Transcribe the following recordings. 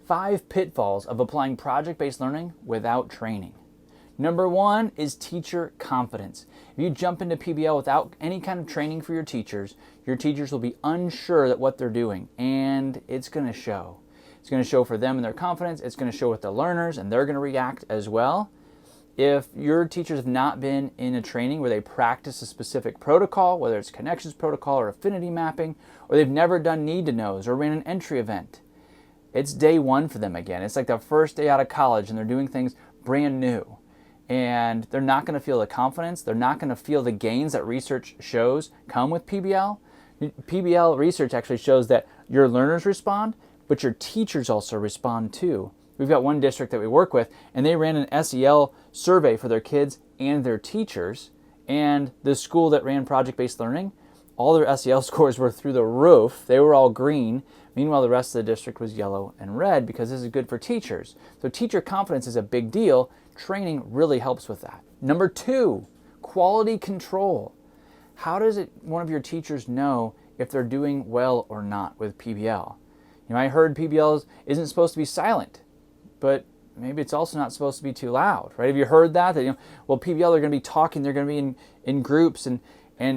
5 pitfalls of applying project-based learning without training. Number 1 is teacher confidence. If you jump into PBL without any kind of training for your teachers will be unsure that what they're doing, and it's going to show. It's going to show for them and their confidence. It's going to show with the learners, and they're going to react as well. If your teachers have not been in a training where they practice a specific protocol, whether it's connections protocol or affinity mapping, or they've never done need to knows or ran an entry event, it's day one for them again. It's like the first day out of college and they're doing things brand new. And they're not going to feel the confidence. They're not going to feel the gains that research shows come with PBL. PBL research actually shows that your learners respond, but your teachers also respond too. We've got one district that we work with, and they ran an SEL survey for their kids and their teachers. And the school that ran project-based learning, all their SEL scores were through the roof. They were all green. Meanwhile, the rest of the district was yellow and red because this is good for teachers. So teacher confidence is a big deal. Training really helps with that. Number 2, quality control. How does one of your teachers know if they're doing well or not with PBL? I heard PBL isn't supposed to be silent, but maybe it's also not supposed to be too loud, right? Have you heard that? Well, PBL, they're going to be talking, they're going to be in groups, and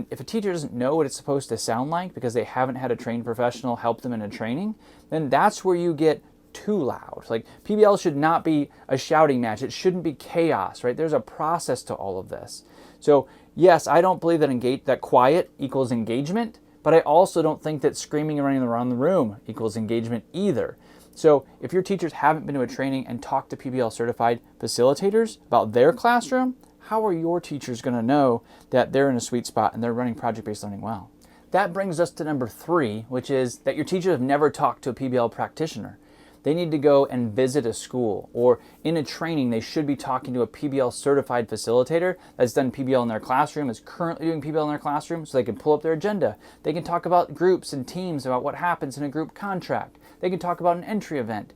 if a teacher doesn't know what it's supposed to sound like because they haven't had a trained professional help them in a training, then that's where you get too loud. Like PBL should not be a shouting match. It shouldn't be chaos, right? There's a process to all of this. So yes, I don't believe that quiet equals engagement, but I also don't think that screaming and running around the room equals engagement either. So if your teachers haven't been to a training and talked to PBL certified facilitators about their classroom, how are your teachers going to know that they're in a sweet spot and they're running project-based learning well? That brings us to number 3, which is that your teachers have never talked to a PBL practitioner. They need to go and visit a school, or in a training, they should be talking to a PBL certified facilitator that's done PBL in their classroom, is currently doing PBL in their classroom, so they can pull up their agenda. They can talk about groups and teams, about what happens in a group contract. They can talk about an entry event.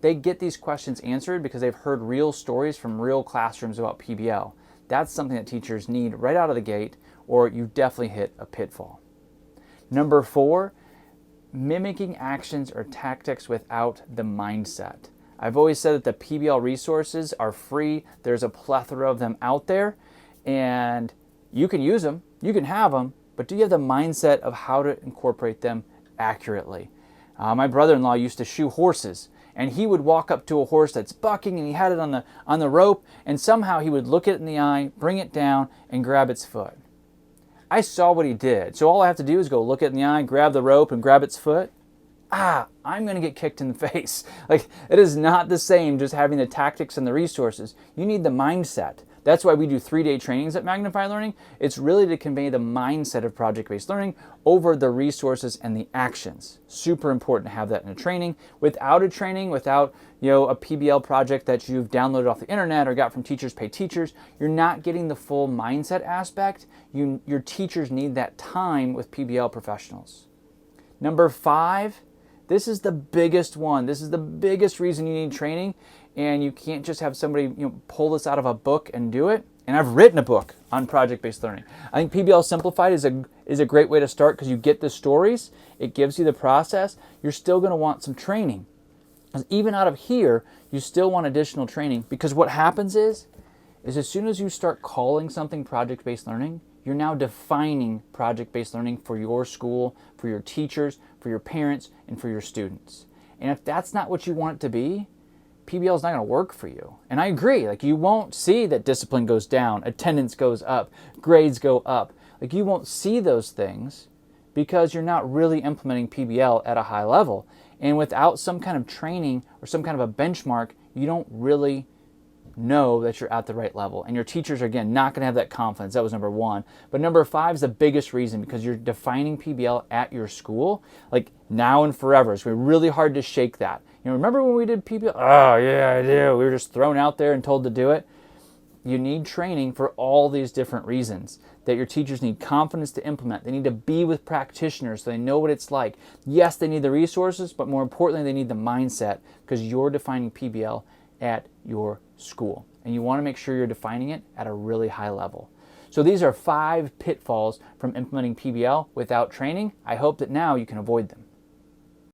They get these questions answered because they've heard real stories from real classrooms about PBL. That's something that teachers need right out of the gate, or you definitely hit a pitfall. Number 4, mimicking actions or tactics without the mindset. I've always said that the PBL resources are free. There's a plethora of them out there, and you can use them, you can have them, but do you have the mindset of how to incorporate them accurately? My brother-in-law used to shoe horses, and he would walk up to a horse that's bucking and he had it on the rope, and somehow he would look it in the eye, bring it down, and grab its foot. I saw what he did, so all I have to do is go look it in the eye, grab the rope, and grab its foot. I'm going to get kicked in the face. Like, it is not the same just having the tactics and the resources. You need the mindset. That's why we do 3-day trainings at Magnify Learning. It's really to convey the mindset of project-based learning over the resources and the actions. Super important to have that in a training. Without a training, without a PBL project that you've downloaded off the internet or got from Teachers Pay Teachers, you're not getting the full mindset aspect. Your teachers need that time with PBL professionals. Number 5, this is the biggest one. This is the biggest reason you need training, and you can't just have somebody pull this out of a book and do it. And I've written a book on project-based learning. I think PBL Simplified is a great way to start because you get the stories, it gives you the process. You're still going to want some training. Because even out of here, you still want additional training, because what happens is as soon as you start calling something project-based learning, you're now defining project-based learning for your school, for your teachers, for your parents, and for your students. And if that's not what you want it to be, PBL is not going to work for you. And I agree, you won't see that discipline goes down, attendance goes up, grades go up. You won't see those things because you're not really implementing PBL at a high level. And without some kind of training or some kind of a benchmark, you don't really know that you're at the right level. And your teachers are, again, not going to have that confidence. That was number 1. But number 5 is the biggest reason, because you're defining PBL at your school, now and forever. It's going to be really hard to shake that. Remember when we did PBL? Oh, yeah, I do. We were just thrown out there and told to do it. You need training for all these different reasons. That your teachers need confidence to implement. They need to be with practitioners so they know what it's like. Yes, they need the resources, but more importantly, they need the mindset, because you're defining PBL at your school. And you want to make sure you're defining it at a really high level. So these are 5 pitfalls from implementing PBL without training. I hope that now you can avoid them.